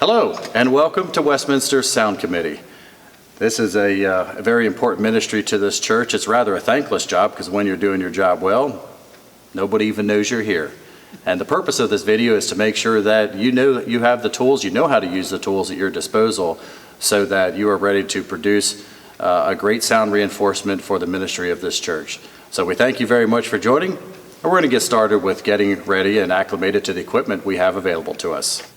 Hello, and welcome to Westminster Sound Committee. This is a very important ministry to this church. It's rather a thankless job because when you're doing your job well, nobody even knows you're here. And the purpose of this video is to make sure that you know that you have the tools, you know how to use the tools at your disposal so that you are ready to produce a great sound reinforcement for the ministry of this church. So we thank you very much for joining, and we're going to get started with getting ready and acclimated to the equipment we have available to us.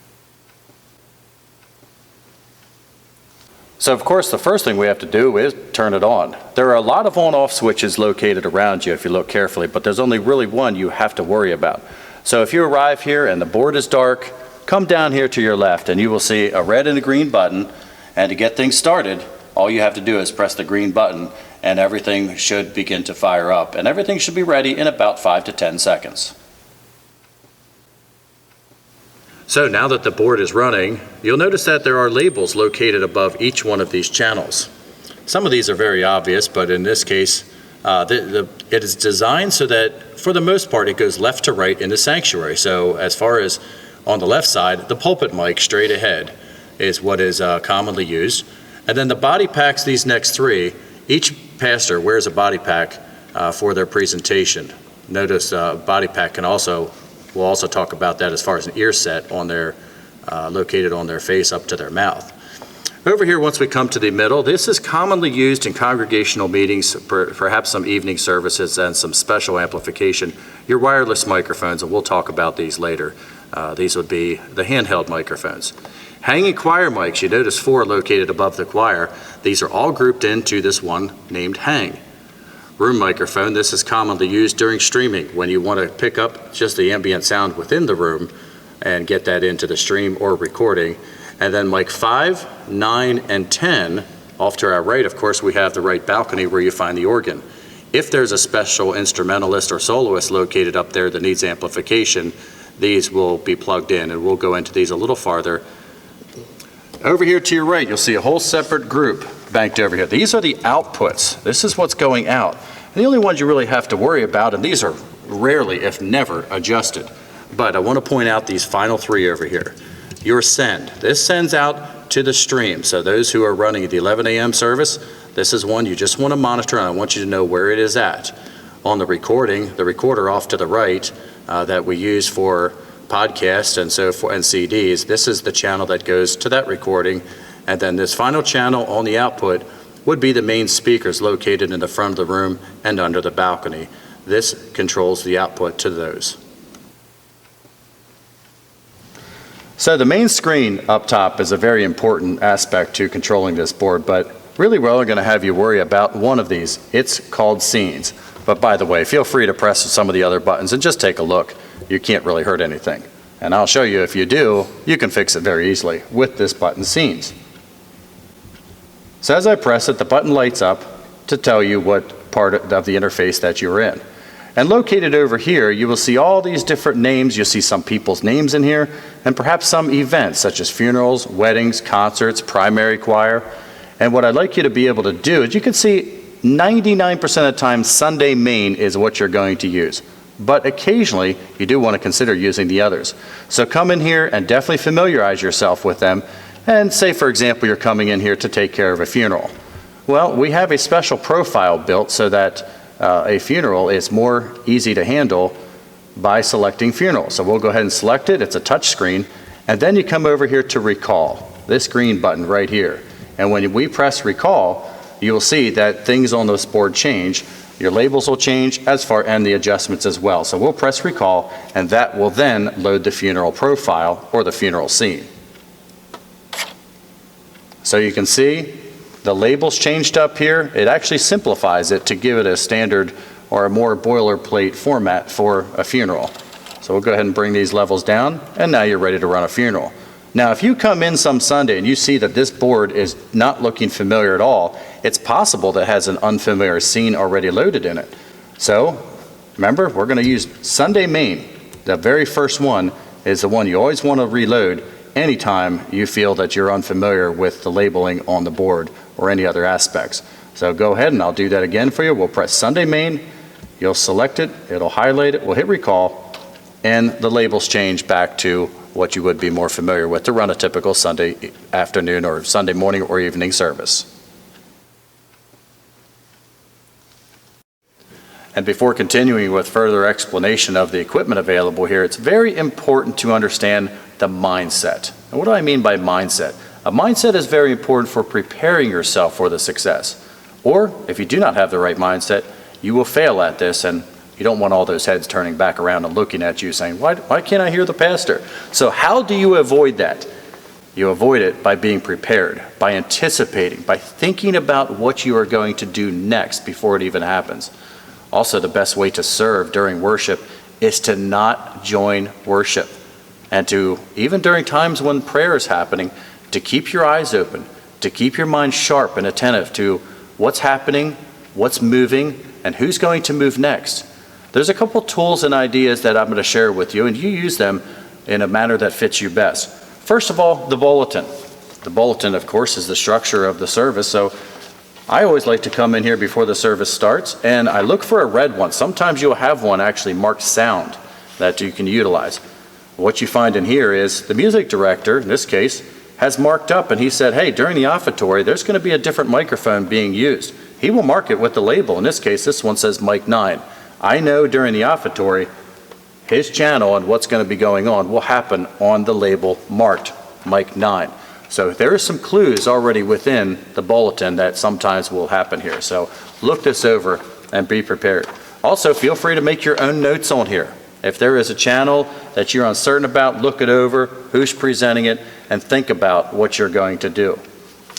So of course, the first thing we have to do is turn it on. There are a lot of on-off switches located around you if you look carefully, but there's only really one you have to worry about. So if you arrive here and the board is dark, come down here to your left and you will see a red and a green button. And to get things started, all you have to do is press the green button and everything should begin to fire up. And everything should be ready in about 5 to 10 seconds. So now that the board is running, you'll notice that there are labels located above each one of these channels. Some of these are very obvious, but in this case, it is designed so that, for the most part, it goes left to right in the sanctuary. So as far as on the left side, the pulpit mic straight ahead is what is commonly used. And then the body packs, these next three, each pastor wears a body pack for their presentation. Notice body pack we'll also talk about that as far as an ear set on their, located on their face up to their mouth. Over here, once we come to the middle, this is commonly used in congregational meetings, perhaps some evening services and some special amplification. Your wireless microphones, and we'll talk about these later. These would be the handheld microphones. Hanging choir mics, you notice 4 located above the choir. These are all grouped into this one named hang. Room microphone, this is commonly used during streaming when you want to pick up just the ambient sound within the room and get that into the stream or recording. And then mic 5, 9, and 10, off to our right, of course, we have the right balcony where you find the organ. If there's a special instrumentalist or soloist located up there that needs amplification, these will be plugged in, and we'll go into these a little farther. Over here to your right, you'll see a whole separate group banked over here. These are the outputs. This is what's going out. And the only ones you really have to worry about, and these are rarely, if never, adjusted. But I want to point out these final 3 over here. Your send. This sends out to the stream. So those who are running the 11 a.m. service, this is one you just want to monitor, and I want you to know where it is at. On the recording, the recorder off to the right that we use for podcasts and so forth and CDs, this is the channel that goes to that recording. And then this final channel on the output would be the main speakers located in the front of the room and under the balcony. This controls the output to those. So the main screen up top is a very important aspect to controlling this board, but really we're only going to have you worry about one of these. It's called scenes. But by the way, feel free to press some of the other buttons and just take a look. You can't really hurt anything. And I'll show you if you do, you can fix it very easily with this button, scenes. So as I press it, the button lights up to tell you what part of the interface that you're in. And located over here, you will see all these different names. You'll see some people's names in here, and perhaps some events such as funerals, weddings, concerts, primary choir. And what I'd like you to be able to do is you can see 99% of the time Sunday main is what you're going to use. But occasionally, you do want to consider using the others. So come in here and definitely familiarize yourself with them. And say, for example, you're coming in here to take care of a funeral. Well, we have a special profile built so that a funeral is more easy to handle by selecting funeral. So we'll go ahead and select it. It's a touch screen. And then you come over here to recall, this green button right here. And when we press recall, you'll see that things on this board change. Your labels will change and the adjustments as well. So we'll press recall, and that will then load the funeral profile or the funeral scene. So you can see the labels changed up here. It actually simplifies it to give it a standard or a more boilerplate format for a funeral. So we'll go ahead and bring these levels down, and now you're ready to run a funeral. Now, if you come in some Sunday and you see that this board is not looking familiar at all, it's possible that it has an unfamiliar scene already loaded in it. So, remember, we're going to use Sunday main. The very first one is the one you always want to reload anytime you feel that you're unfamiliar with the labeling on the board or any other aspects. So go ahead and I'll do that again for you. We'll press Sunday main, you'll select it, it'll highlight it, we'll hit recall, and the labels change back to what you would be more familiar with to run a typical Sunday afternoon or Sunday morning or evening service. And before continuing with further explanation of the equipment available here, it's very important to understand the mindset. And what do I mean by mindset? A mindset is very important for preparing yourself for the success. Or if you do not have the right mindset, you will fail at this, and you don't want all those heads turning back around and looking at you saying, why can't I hear the pastor? So how do you avoid that? You avoid it by being prepared, by anticipating, by thinking about what you are going to do next before it even happens. Also, the best way to serve during worship is to not join worship, and to, even during times when prayer is happening, to keep your eyes open, to keep your mind sharp and attentive to what's happening, what's moving, and who's going to move next. There's a couple tools and ideas that I'm going to share with you, and you use them in a manner that fits you best. First of all, the bulletin. The bulletin, of course, is the structure of the service, so I always like to come in here before the service starts, and I look for a red one. Sometimes you'll have one actually marked sound that you can utilize. What you find in here is the music director, in this case, has marked up, and he said, hey, during the offertory, there's going to be a different microphone being used. He will mark it with the label. In this case, this one says mic 9. I know during the offertory, his channel and what's going to be going on will happen on the label marked mic 9. So there are some clues already within the bulletin that sometimes will happen here. So look this over and be prepared. Also, feel free to make your own notes on here. If there is a channel that you're uncertain about, look it over, who's presenting it, and think about what you're going to do.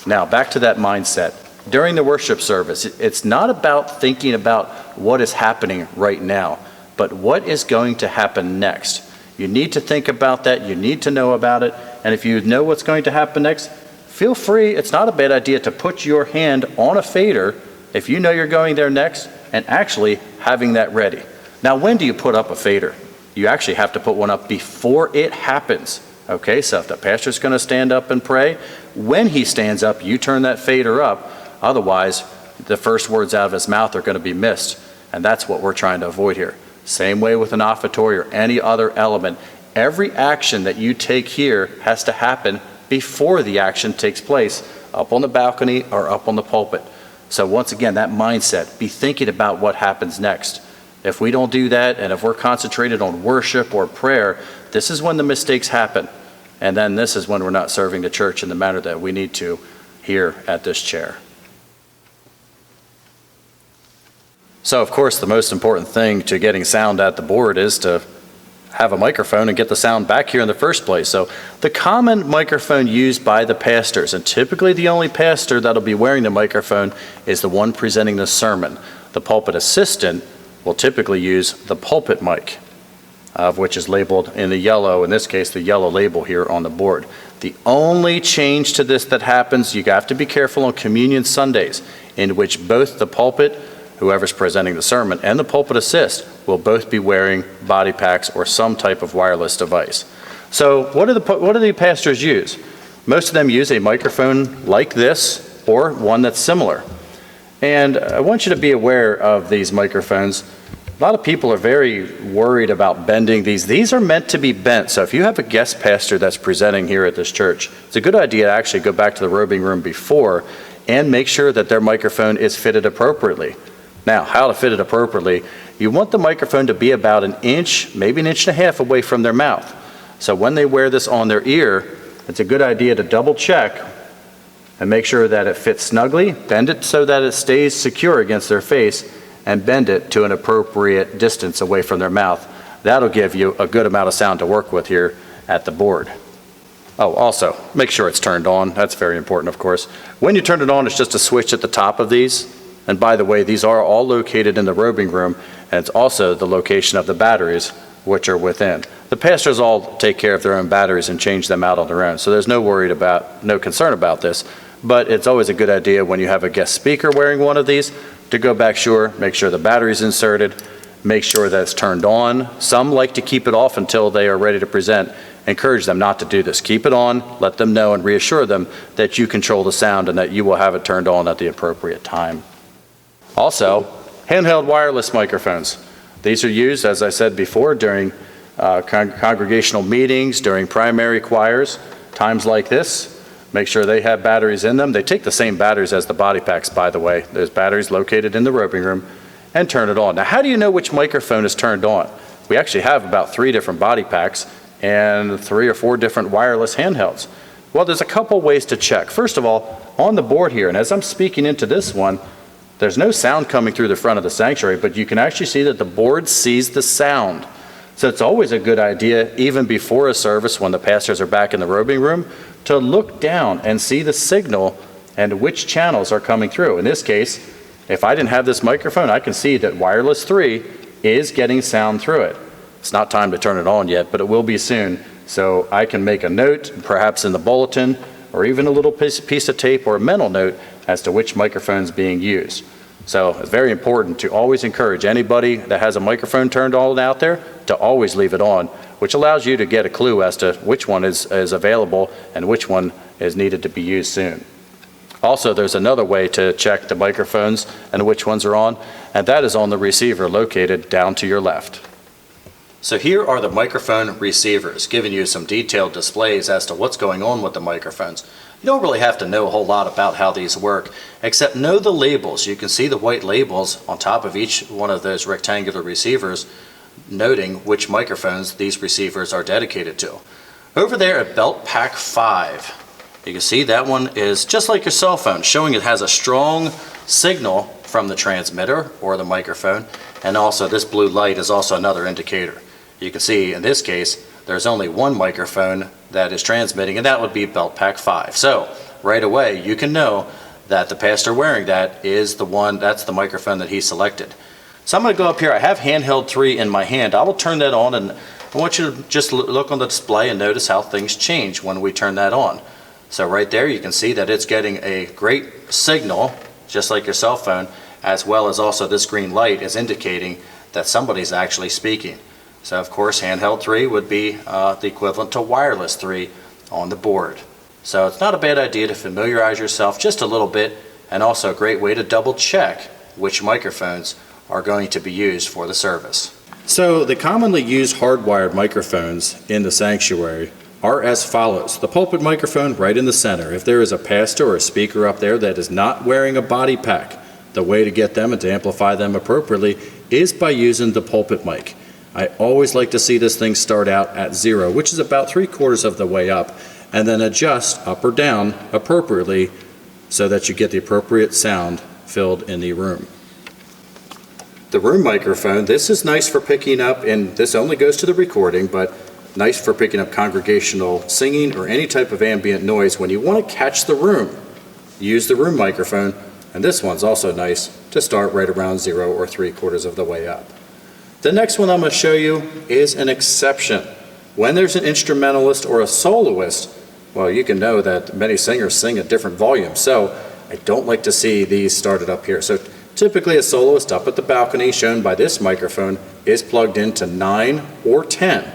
Now, back to that mindset. During the worship service, it's not about thinking about what is happening right now, but what is going to happen next. You need to think about that. You need to know about it. And if you know what's going to happen next, feel free. It's not a bad idea to put your hand on a fader if you know you're going there next, and actually having that ready. Now, when do you put up a fader? You actually have to put one up before it happens. Okay, so if the pastor's going to stand up and pray, when he stands up, you turn that fader up. Otherwise, the first words out of his mouth are going to be missed. And that's what we're trying to avoid here. Same way with an offertory or any other element. Every action that you take here has to happen before the action takes place up on the balcony or up on the pulpit. So once again, that mindset, be thinking about what happens next. If we don't do that, and if we're concentrated on worship or prayer, this is when the mistakes happen. And then this is when we're not serving the church in the manner that we need to here at this chair. So, of course, the most important thing to getting sound at the board is to have a microphone and get the sound back here in the first place. So the common microphone used by the pastors, and typically the only pastor that'll be wearing the microphone is the one presenting the sermon. The pulpit assistant will typically use the pulpit mic, which is labeled in the yellow, in this case, the yellow label here on the board. The only change to this that happens, you have to be careful on Communion Sundays, in which both the pulpit, whoever's presenting the sermon, and the pulpit assist will both be wearing body packs or some type of wireless device. So what do the pastors use? Most of them use a microphone like this or one that's similar. And I want you to be aware of these microphones. A lot of people are very worried about bending these. These are meant to be bent. So if you have a guest pastor that's presenting here at this church, it's a good idea to actually go back to the robing room before and make sure that their microphone is fitted appropriately. Now, how to fit it appropriately, you want the microphone to be about an inch, maybe an inch and a half away from their mouth. So when they wear this on their ear, it's a good idea to double check and make sure that it fits snugly, bend it so that it stays secure against their face, and bend it to an appropriate distance away from their mouth. That'll give you a good amount of sound to work with here at the board. Oh, also, make sure it's turned on. That's very important, of course. When you turn it on, it's just a switch at the top of these. And by the way, these are all located in the robing room, and it's also the location of the batteries, which are within. The pastors all take care of their own batteries and change them out on their own, so there's no concern about this. But it's always a good idea when you have a guest speaker wearing one of these to go back, make sure the battery's inserted, make sure that it's turned on. Some like to keep it off until they are ready to present. Encourage them not to do this. Keep it on, let them know, and reassure them that you control the sound and that you will have it turned on at the appropriate time. Also, handheld wireless microphones. These are used, as I said before, during congregational meetings, during primary choirs, times like this. Make sure they have batteries in them. They take the same batteries as the body packs, by the way. There's batteries located in the roping room, and turn it on. Now, how do you know which microphone is turned on? We actually have about 3 different body packs and 3 or 4 different wireless handhelds. Well, there's a couple ways to check. First of all, on the board here, and as I'm speaking into this one, there's no sound coming through the front of the sanctuary, but you can actually see that the board sees the sound. So it's always a good idea, even before a service when the pastors are back in the robing room, to look down and see the signal and which channels are coming through. In this case, if I didn't have this microphone, I can see that wireless 3 is getting sound through it. It's not time to turn it on yet, but it will be soon. So I can make a note, perhaps in the bulletin, or even a little piece of tape or a mental note as to which microphone is being used. So it's very important to always encourage anybody that has a microphone turned on out there to always leave it on, which allows you to get a clue as to which one is available and which one is needed to be used soon. Also, there's another way to check the microphones and which ones are on, and that is on the receiver located down to your left. So here are the microphone receivers, giving you some detailed displays as to what's going on with the microphones. You don't really have to know a whole lot about how these work, except know the labels. You can see the white labels on top of each one of those rectangular receivers, noting which microphones these receivers are dedicated to. Over there at Belt Pack 5, you can see that one is just like your cell phone, showing it has a strong signal from the transmitter or the microphone, and also this blue light is also another indicator. You can see in this case there's only one microphone that is transmitting, and that would be Belt Pack 5. So right away you can know that the pastor wearing that is the one, that's the microphone that he selected. So I'm going to go up here. I have handheld 3 in my hand. I will turn that on, and I want you to just look on the display and notice how things change when we turn that on. So right there you can see that it's getting a great signal, just like your cell phone, as well as also this green light is indicating that somebody's actually speaking. So of course handheld 3 would be the equivalent to wireless 3 on the board. So it's not a bad idea to familiarize yourself just a little bit, and also a great way to double check which microphones are going to be used for the service. So the commonly used hardwired microphones in the sanctuary are as follows. The pulpit microphone right in the center. If there is a pastor or a speaker up there that is not wearing a body pack, the way to get them and to amplify them appropriately is by using the pulpit mic. I always like to see this thing start out at 0, which is about 3/4 of the way up, and then adjust up or down appropriately so that you get the appropriate sound filled in the room. The room microphone, this is nice for picking up, and this only goes to the recording, but nice for picking up congregational singing or any type of ambient noise. When you want to catch the room, use the room microphone, and this one's also nice to start right around 0 or 3/4 of the way up. The next one I'm going to show you is an exception. When there's an instrumentalist or a soloist, well, you can know that many singers sing at different volumes, so I don't like to see these started up here. So typically a soloist up at the balcony, shown by this microphone, is plugged into 9 or 10,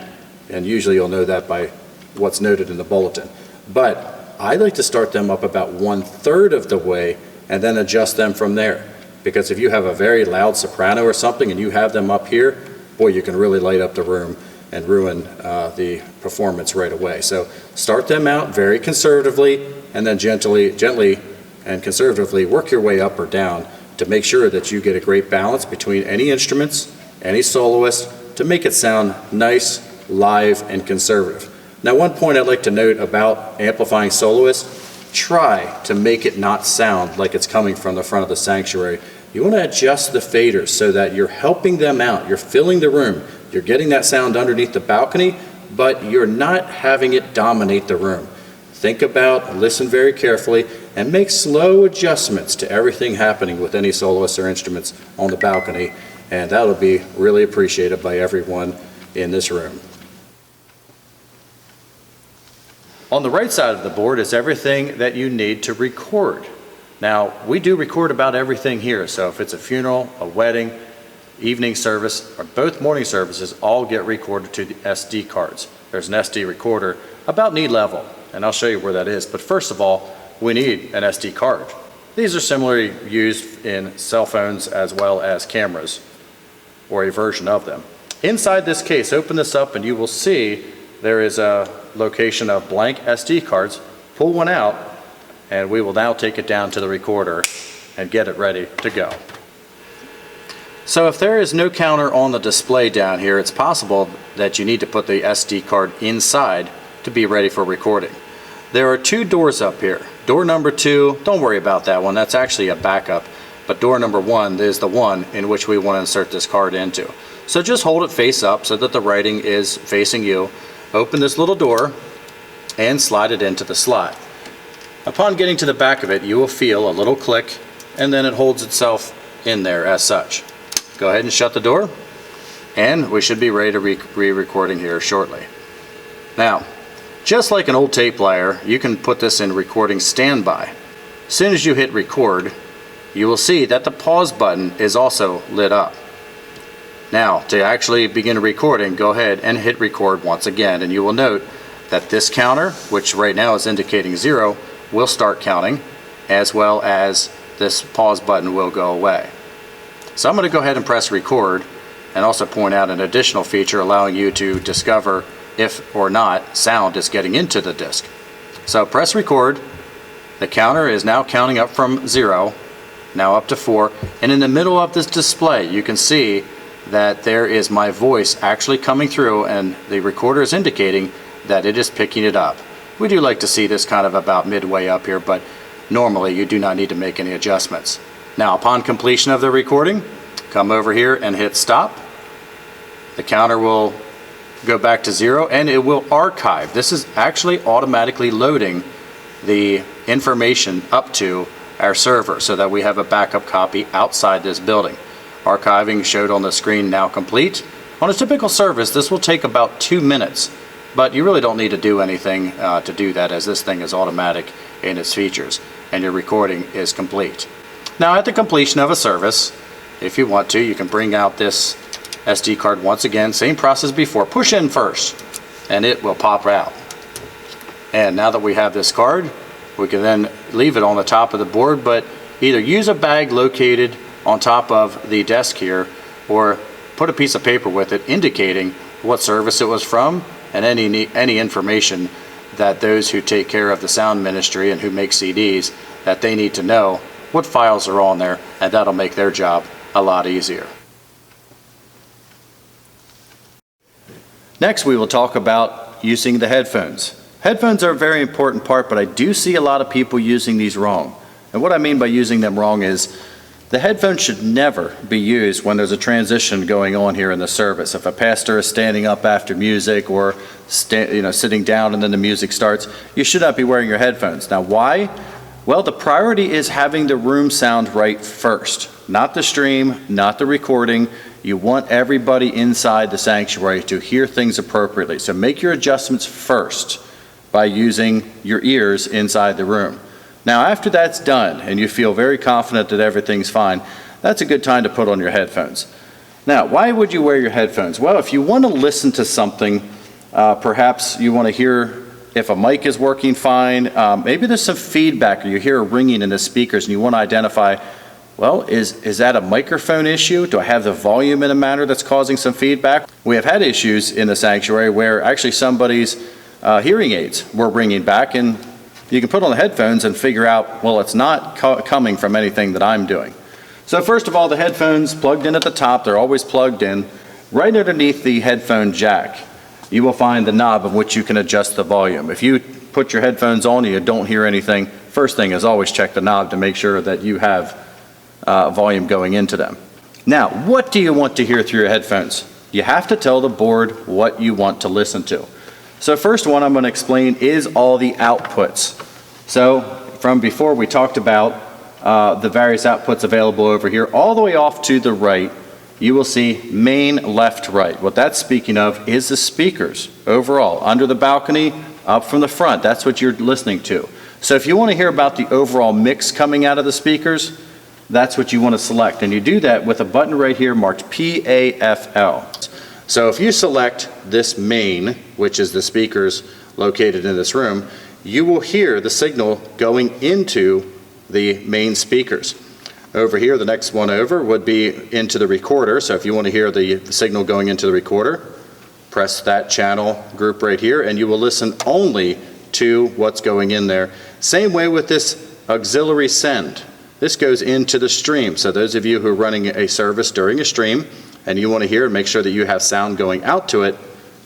and usually you'll know that by what's noted in the bulletin. But I like to start them up about 1/3 of the way and then adjust them from there. Because if you have a very loud soprano or something and you have them up here, boy, you can really light up the room and ruin the performance right away. So start them out very conservatively, and then gently and conservatively work your way up or down to make sure that you get a great balance between any instruments, any soloist, to make it sound nice, live, and conservative. Now, one point I'd like to note about amplifying soloists: try to make it not sound like it's coming from the front of the sanctuary. You want to adjust the faders so that you're helping them out. You're filling the room. You're getting that sound underneath the balcony, but you're not having it dominate the room. Think about, listen very carefully, and make slow adjustments to everything happening with any soloists or instruments on the balcony, and that'll be really appreciated by everyone in this room. On the right side of the board is everything that you need to record. Now, we do record about everything here, so if it's a funeral, a wedding, evening service, or both morning services, all get recorded to the SD cards. There's an SD recorder about knee level, and I'll show you where that is. But first of all, we need an SD card. These are similarly used in cell phones as well as cameras, or a version of them. Inside this case, open this up and you will see there is a location of blank SD cards. Pull one out and we will now take it down to the recorder and get it ready to go. So if there is no counter on the display down here, it's possible that you need to put the SD card inside to be ready for recording. There are two doors up here. Door number 2, don't worry about that one, that's actually a backup. But door number 1 is the one in which we want to insert this card into. So just hold it face up so that the writing is facing you. Open this little door and slide it into the slot. Upon getting to the back of it, you will feel a little click and then it holds itself in there as such. Go ahead and shut the door and we should be ready to re-recording here shortly. Now, just like an old tape player, you can put this in recording standby. As soon as you hit record, you will see that the pause button is also lit up. Now, to actually begin recording, go ahead and hit record once again, and you will note that this counter, which right now is indicating 0, will start counting, as well as this pause button will go away. So I'm going to go ahead and press record and also point out an additional feature allowing you to discover if or not sound is getting into the disc. So press record. The counter is now counting up from 0, now up to 4, and in the middle of this display you can see that there is my voice actually coming through and the recorder is indicating that it is picking it up. We do like to see this kind of about midway up here, but normally you do not need to make any adjustments. Now, upon completion of the recording, come over here and hit stop. The counter will go back to 0 and it will archive. This is actually automatically loading the information up to our server so that we have a backup copy outside this building. Archiving showed on the screen now complete. On a typical service, this will take about 2 minutes, but you really don't need to do anything to do that, as this thing is automatic in its features and your recording is complete. Now, at the completion of a service, if you want to, you can bring out this SD card once again, same process before. Push in first and it will pop out. And now that we have this card, we can then leave it on the top of the board, but either use a bag located on top of the desk here or put a piece of paper with it indicating what service it was from and any information that those who take care of the sound ministry and who make CDs, that they need to know what files are on there, and that'll make their job a lot easier. Next, we will talk about using the headphones. Headphones are a very important part, but I do see a lot of people using these wrong. And what I mean by using them wrong is the headphones should never be used when there's a transition going on here in the service. If a pastor is standing up after music or sitting down and then the music starts, you should not be wearing your headphones. Now, why? Well, the priority is having the room sound right first, not the stream, not the recording. You want everybody inside the sanctuary to hear things appropriately. So make your adjustments first by using your ears inside the room. Now, after that's done and you feel very confident that everything's fine, that's a good time to put on your headphones. Now, why would you wear your headphones? Well, if you want to listen to something, perhaps you want to hear if a mic is working fine, maybe there's some feedback or you hear a ringing in the speakers and you want to identify, well, is that a microphone issue? Do I have the volume in a manner that's causing some feedback? We have had issues in the sanctuary where actually somebody's hearing aids were ringing back, and you can put on the headphones and figure out, well, it's not coming from anything that I'm doing. So first of all, the headphones plugged in at the top, they're always plugged in. Right underneath the headphone jack, you will find the knob of which you can adjust the volume. If you put your headphones on and you don't hear anything, first thing is always check the knob to make sure that you have volume going into them. Now, what do you want to hear through your headphones? You have to tell the board what you want to listen to. So first one I'm going to explain is all the outputs. So from before we talked about the various outputs available over here, all the way off to the right, you will see main, left, right. What that's speaking of is the speakers overall, under the balcony, up from the front. That's what you're listening to. So if you want to hear about the overall mix coming out of the speakers, that's what you want to select. And you do that with a button right here marked PAFL. So if you select this main, which is the speakers located in this room, you will hear the signal going into the main speakers. Over here, the next one over would be into the recorder. So if you want to hear the signal going into the recorder, press that channel group right here, and you will listen only to what's going in there. Same way with this auxiliary send. This goes into the stream. So those of you who are running a service during a stream and you want to hear and make sure that you have sound going out to it,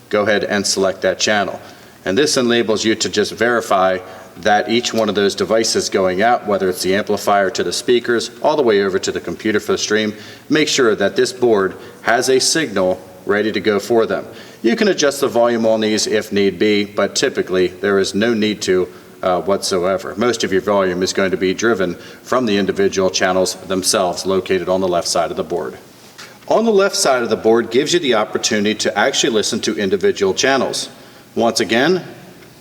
go ahead and select that channel. And this enables you to just verify that each one of those devices going out, whether it's the amplifier to the speakers, all the way over to the computer for the stream, make sure that this board has a signal ready to go for them. You can adjust the volume on these if need be, but typically there is no need to whatsoever. Most of your volume is going to be driven from the individual channels themselves located on the left side of the board. On the left side of the board gives you the opportunity to actually listen to individual channels. Once again,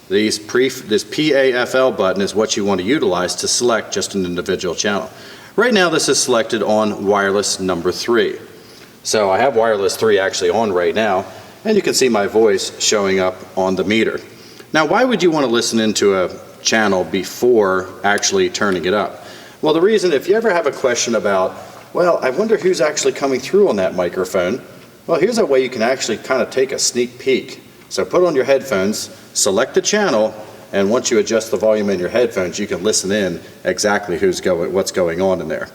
this PAFL button is what you want to utilize to select just an individual channel. Right now this is selected on wireless number 3. So I have wireless 3 actually on right now, and you can see my voice showing up on the meter. Now why would you want to listen into a channel before actually turning it up? Well, the reason, if you ever have a question about, well, I wonder who's actually coming through on that microphone, well, here's a way you can actually kind of take a sneak peek. So put on your headphones, select the channel, and once you adjust the volume in your headphones, you can listen in exactly what's going on in there.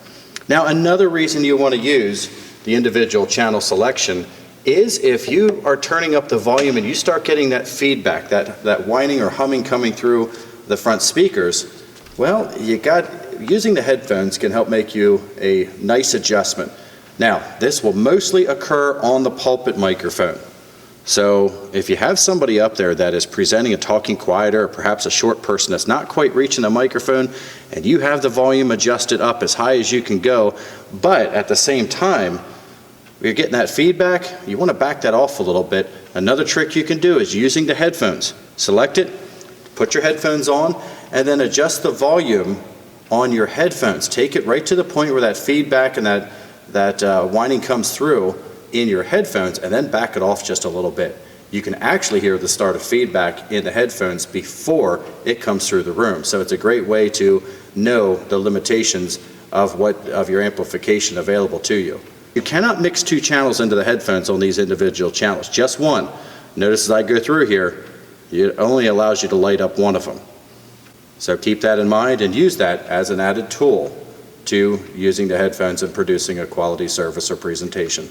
Now, another reason you want to use the individual channel selection is if you are turning up the volume and you start getting that feedback, that whining or humming coming through the front speakers, well, using the headphones can help make you a nice adjustment. Now, this will mostly occur on the pulpit microphone. So if you have somebody up there that is presenting and talking quieter, or perhaps a short person that's not quite reaching the microphone, and you have the volume adjusted up as high as you can go, but at the same time, you're getting that feedback, you want to back that off a little bit. Another trick you can do is using the headphones. Select it, put your headphones on, and then adjust the volume on your headphones. Take it right to the point where that feedback and that whining comes through in your headphones, and then back it off just a little bit. You can actually hear the start of feedback in the headphones before it comes through the room. So it's a great way to know the limitations of your amplification available to you. You cannot mix 2 channels into the headphones on these individual channels, just one. Notice as I go through here, it only allows you to light up one of them. So keep that in mind and use that as an added tool to using the headphones and producing a quality service or presentation.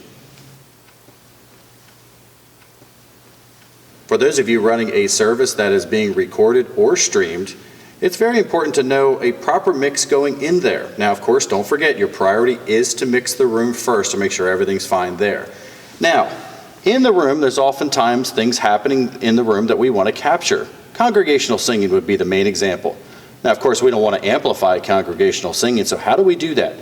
For those of you running a service that is being recorded or streamed, it's very important to know a proper mix going in there. Now, of course, don't forget your priority is to mix the room first to make sure everything's fine there. Now, in the room, there's oftentimes things happening in the room that we want to capture. Congregational singing would be the main example. Now, of course, we don't want to amplify congregational singing, so how do we do that?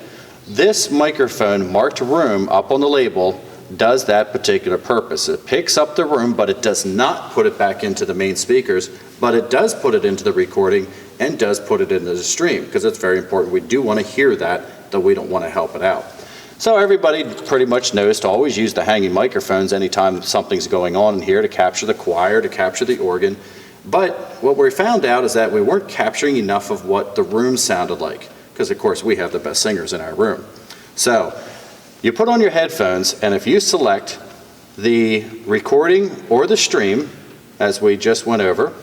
This microphone marked room up on the label does that particular purpose. It picks up the room, but it does not put it back into the main speakers, but it does put it into the recording and does put it into the stream, because it's very important. We do want to hear that, though we don't want to help it out. So everybody pretty much knows to always use the hanging microphones anytime something's going on in here to capture the choir, to capture the organ. But what we found out is that we weren't capturing enough of what the room sounded like, because of course we have the best singers in our room. So you put on your headphones, and if you select the recording or the stream, as we just went over,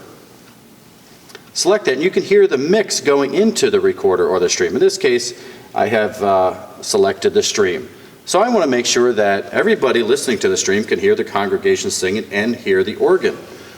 select that, and you can hear the mix going into the recorder or the stream. In this case, I have selected the stream. So I want to make sure that everybody listening to the stream can hear the congregation singing and hear the organ.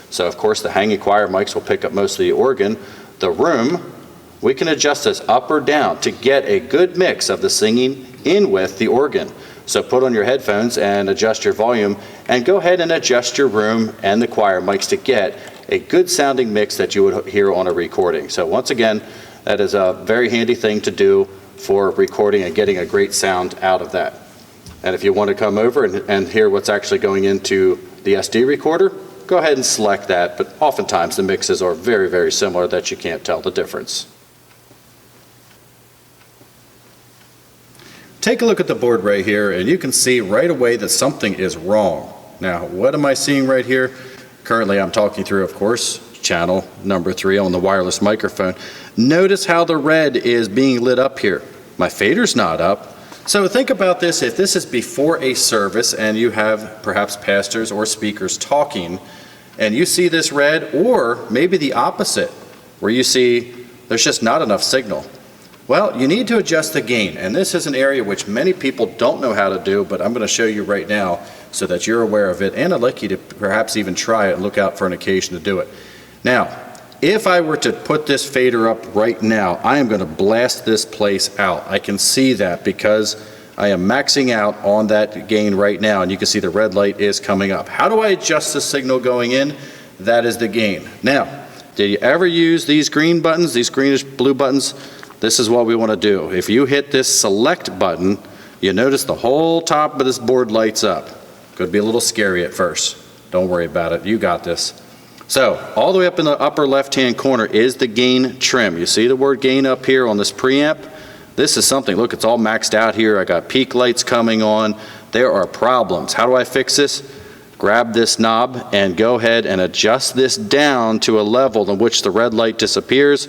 So of course the hanging choir mics will pick up most of the organ. The room, we can adjust this up or down to get a good mix of the singing in with the organ. So put on your headphones and adjust your volume, and go ahead and adjust your room and the choir mics to get a good sounding mix that you would hear on a recording. So once again, that is a very handy thing to do for recording and getting a great sound out of that. And if you want to come over and hear what's actually going into the SD recorder, go ahead and select that, but oftentimes the mixes are very, very similar that you can't tell the difference. Take a look at the board right here, and you can see right away that something is wrong. Now, what am I seeing right here? Currently, I'm talking through, of course, channel number 3 on the wireless microphone. Notice how the red is being lit up here. My fader's not up. So think about this, if this is before a service and you have perhaps pastors or speakers talking, and you see this red, or maybe the opposite, where you see there's just not enough signal. Well, you need to adjust the gain, and this is an area which many people don't know how to do, but I'm going to show you right now so that you're aware of it, and I'd like you to perhaps even try it and look out for an occasion to do it. Now, if I were to put this fader up right now, I am going to blast this place out. I can see that because I am maxing out on that gain right now, and you can see the red light is coming up. How do I adjust the signal going in? That is the gain. Now, did you ever use these green buttons, these greenish blue buttons? This is what we want to do. If you hit this select button, you notice the whole top of this board lights up. Could be a little scary at first. Don't worry about it. You got this. So all the way up in the upper left-hand corner is the gain trim. You see the word gain up here on this preamp? This is something, look, it's all maxed out here. I got peak lights coming on. There are problems. How do I fix this? Grab this knob and go ahead and adjust this down to a level in which the red light disappears.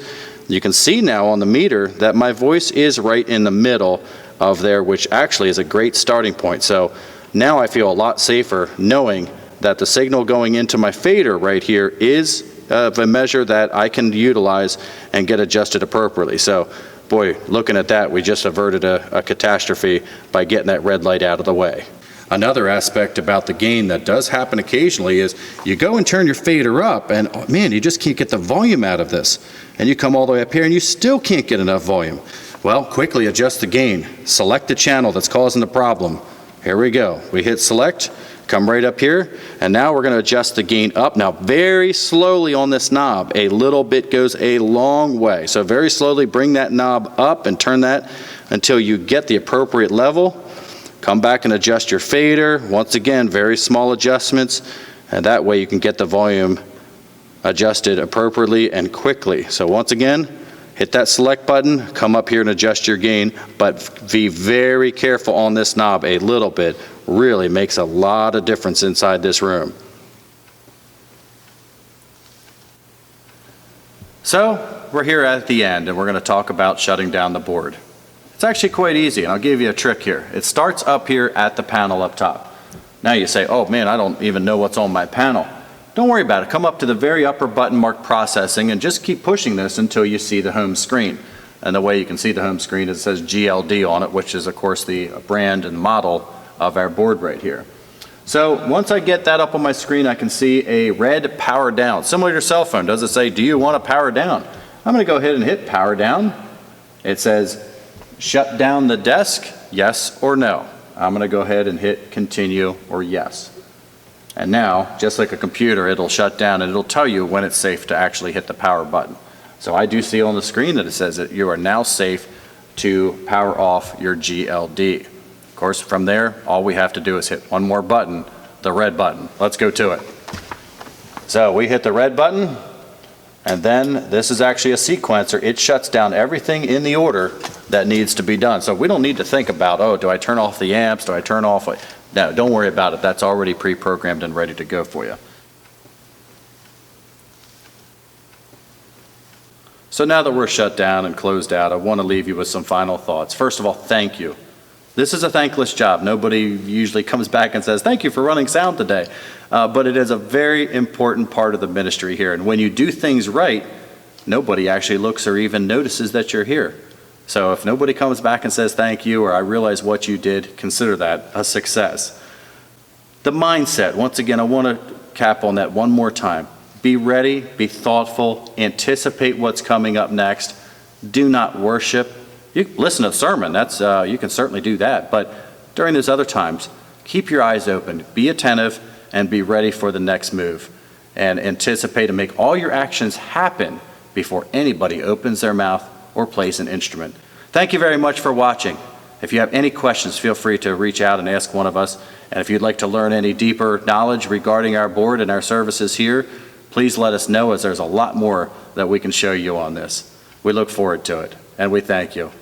You can see now on the meter that my voice is right in the middle of there, which actually is a great starting point. So now I feel a lot safer knowing that the signal going into my fader right here is of a measure that I can utilize and get adjusted appropriately. So, boy, looking at that, we just averted a catastrophe by getting that red light out of the way. Another aspect about the gain that does happen occasionally is you go and turn your fader up and, oh, man, you just can't get the volume out of this. And you come all the way up here and you still can't get enough volume. Well, quickly adjust the gain. Select the channel that's causing the problem. Here we go. We hit select, come right up here, and now we're going to adjust the gain up. Now, very slowly on this knob, a little bit goes a long way. So very slowly bring that knob up and turn that until you get the appropriate level. Come back and adjust your fader. Once again, very small adjustments, and that way you can get the volume adjusted appropriately and quickly. So once again, hit that select button, come up here and adjust your gain, but be very careful on this knob. A little bit really makes a lot of difference inside this room. So we're here at the end, and we're going to talk about shutting down the board. It's actually quite easy, and I'll give you a trick here. It starts up here at the panel up top. Now you say, oh man, I don't even know what's on my panel. Don't worry about it. Come up to the very upper button marked processing and just keep pushing this until you see the home screen. And the way you can see the home screen is it says GLD on it, which is of course the brand and model of our board right here. So once I get that up on my screen, I can see a red power down. Similar to your cell phone, does it say, do you want to power down? I'm going to go ahead and hit power down. It says, shut down the desk, yes or no. I'm going to go ahead and hit continue or yes. And now, just like a computer, it'll shut down and it'll tell you when it's safe to actually hit the power button. So I do see on the screen that it says that you are now safe to power off your GLD. Of course, from there, all we have to do is hit one more button, the red button. Let's go to it. So we hit the red button, and then this is actually a sequencer. It shuts down everything in the order that needs to be done. So we don't need to think about, oh, do I turn off the amps? Do I turn off? No, don't worry about it. That's already pre-programmed and ready to go for you. So now that we're shut down and closed out, I want to leave you with some final thoughts. First of all, thank you. This is a thankless job. Nobody usually comes back and says, thank you for running sound today. But it is a very important part of the ministry here. And when you do things right, nobody actually looks or even notices that you're here. So if nobody comes back and says thank you, or I realize what you did, consider that a success. The mindset, once again, I want to cap on that one more time. Be ready, be thoughtful, anticipate what's coming up next. Do not worship. You listen to the sermon, that's you can certainly do that, but during those other times, keep your eyes open, be attentive, and be ready for the next move. And anticipate and make all your actions happen before anybody opens their mouth or plays an instrument. Thank you very much for watching. If you have any questions, feel free to reach out and ask one of us. And if you'd like to learn any deeper knowledge regarding our board and our services here, please let us know, as there's a lot more that we can show you on this. We look forward to it, and we thank you.